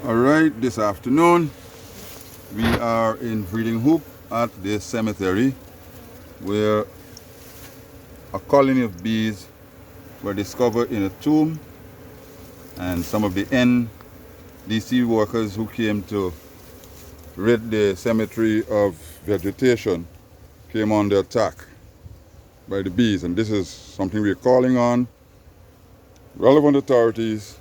Alright, this afternoon we are in breeding hoop at the cemetery where a colony of bees were discovered in a tomb, and some of the NDC workers who came to rid the cemetery of vegetation came under attack by the bees, and this is something we're calling on relevant authorities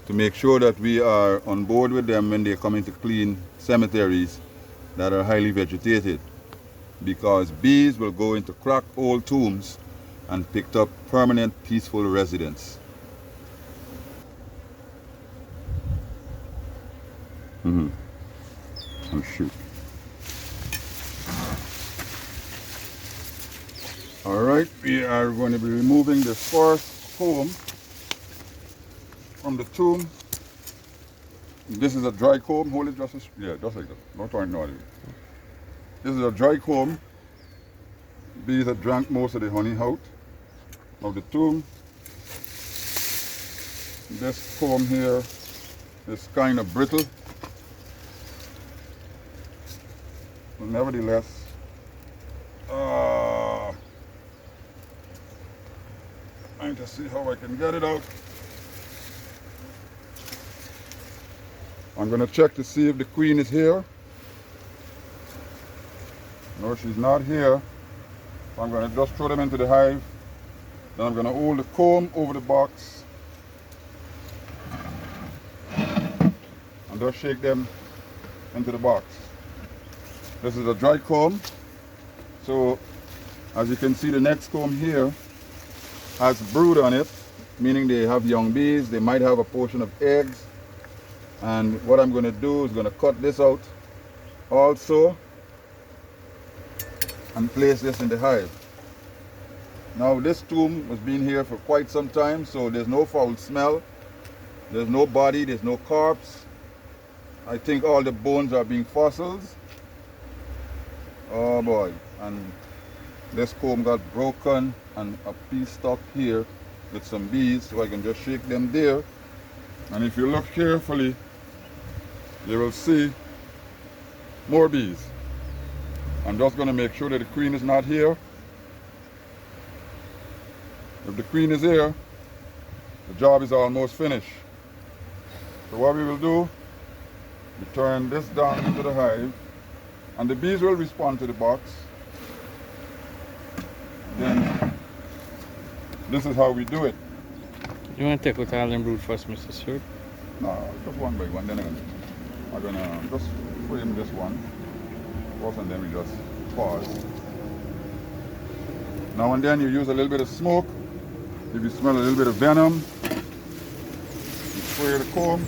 to make sure that we are on board with them when they're coming to clean cemeteries that are highly vegetated, because bees will go into cracked old tombs and picked up permanent peaceful residence. Oh shoot. Alright, we are going to be removing the first comb from the tomb. This is a dry comb. Hold it just like that. Don't turn it naughty. This is a dry comb. Bees that drank most of the honey out of the tomb. This comb here is kind of brittle. But nevertheless, trying to see how I can get it out. I'm going to check to see if the queen is here. No, she's not here. So I'm going to just throw them into the hive. Then I'm going to hold the comb over the box and just shake them into the box. This is a dry comb. So as you can see, the next comb here has brood on it, meaning they have young bees. They might have a portion of eggs. And what I'm going to do is going to cut this out also and place this in the hive. Now this tomb has been here for quite some time, so there's no foul smell, there's no body, there's no corpse. I think all the bones are being fossils. Oh boy, and this comb got broken and a piece stuck here with some bees, so I can just shake them there. And if you look carefully, you will see more bees. I'm just going to make sure that the queen is not here. If the queen is here, the job is almost finished. So what we will do, we turn this down into the hive, and the bees will respond to the box. Then this is how we do it. You want to take out all them brood first, Mr. Stewart? No, just one by one. Then I'm gonna just frame this one first, and then we just pause. Now and then you use a little bit of smoke. If you smell a little bit of venom, you spray the comb.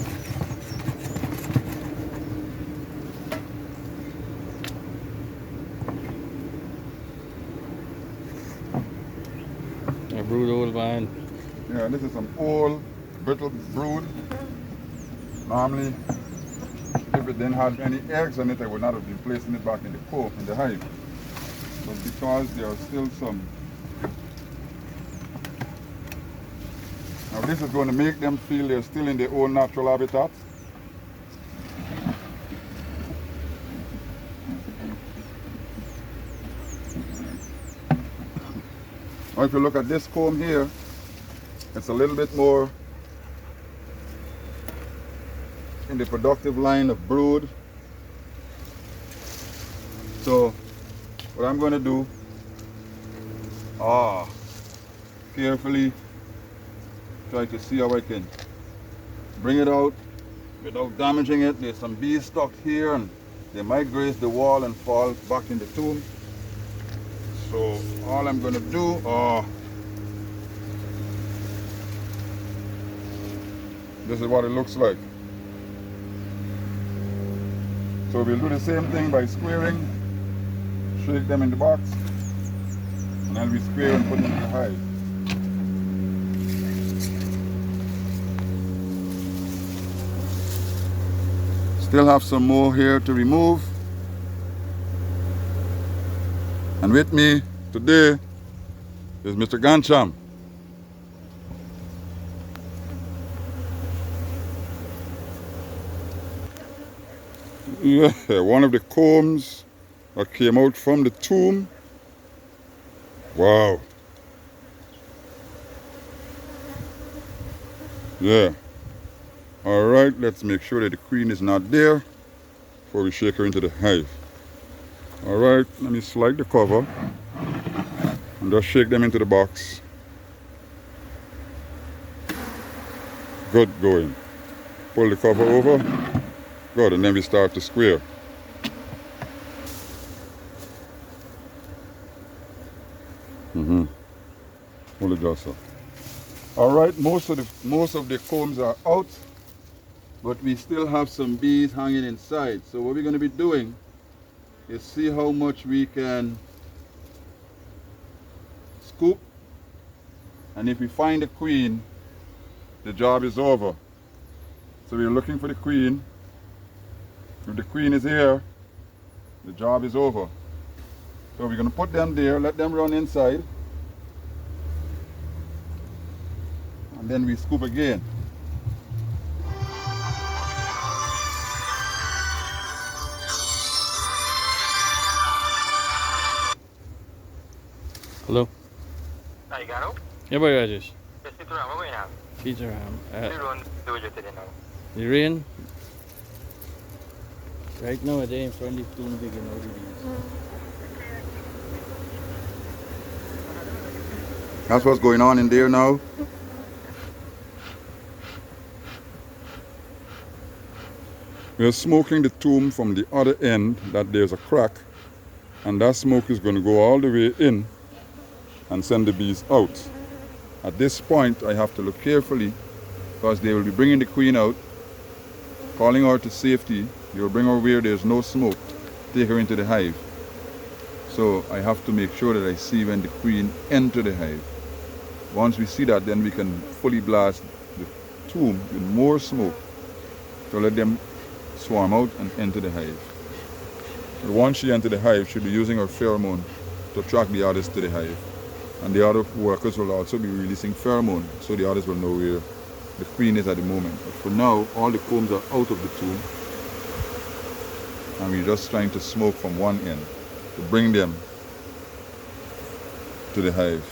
A brood old vine. Yeah, this is some old, brittle brood. Normally, if it didn't have any eggs on it, I would not have been placing it back in the comb, in the hive. But because there are still some. Now this is going to make them feel they're still in their own natural habitat. Now if you look at this comb here, it's a little bit more in the productive line of brood. So what I'm going to do, carefully try to see how I can bring it out without damaging it. There's some bees stuck here and they might graze the wall and fall back in the tomb. So all I'm going to do, this is what it looks like. So we'll do the same thing by squaring, shake them in the box, and then we square and put them in the hive. Still have some more here to remove. And with me today is Mr. Gancham. Yeah, one of the combs that came out from the tomb. Wow. Yeah. All right, let's make sure that the queen is not there before we shake her into the hive. All right, let me slide the cover and just shake them into the box. Good going. Pull the cover over. Good, and then we start to square. Pull it just up. All right, most of the combs are out, but we still have some bees hanging inside. So what we're going to be doing is see how much we can scoop, and if we find the queen, the job is over. So we're looking for the queen. If the queen is here, the job is over. So we're going to put them there, let them run inside, and then we scoop again. Hello? Aigano? Yeah, boy, Rajesh. Yes, ito na. Mamaya na. Teacher, Zero do you today now? the rain. Right now, I think from the tomb big and all the bees. That's what's going on in there now. We're smoking the tomb from the other end, that there's a crack, and that smoke is going to go all the way in and send the bees out. At this point, I have to look carefully because they will be bringing the queen out, calling her to safety. They will bring her where there's no smoke, take her into the hive. So I have to make sure that I see when the queen enter the hive. Once we see that, then we can fully blast the tomb with more smoke to let them swarm out and enter the hive. But once she enters the hive, she'll be using her pheromone to attract the others to the hive. And the other workers will also be releasing pheromone, so the others will know where the queen is at the moment. But for now, all the combs are out of the tomb, and we're just trying to smoke from one end to bring them to the hive.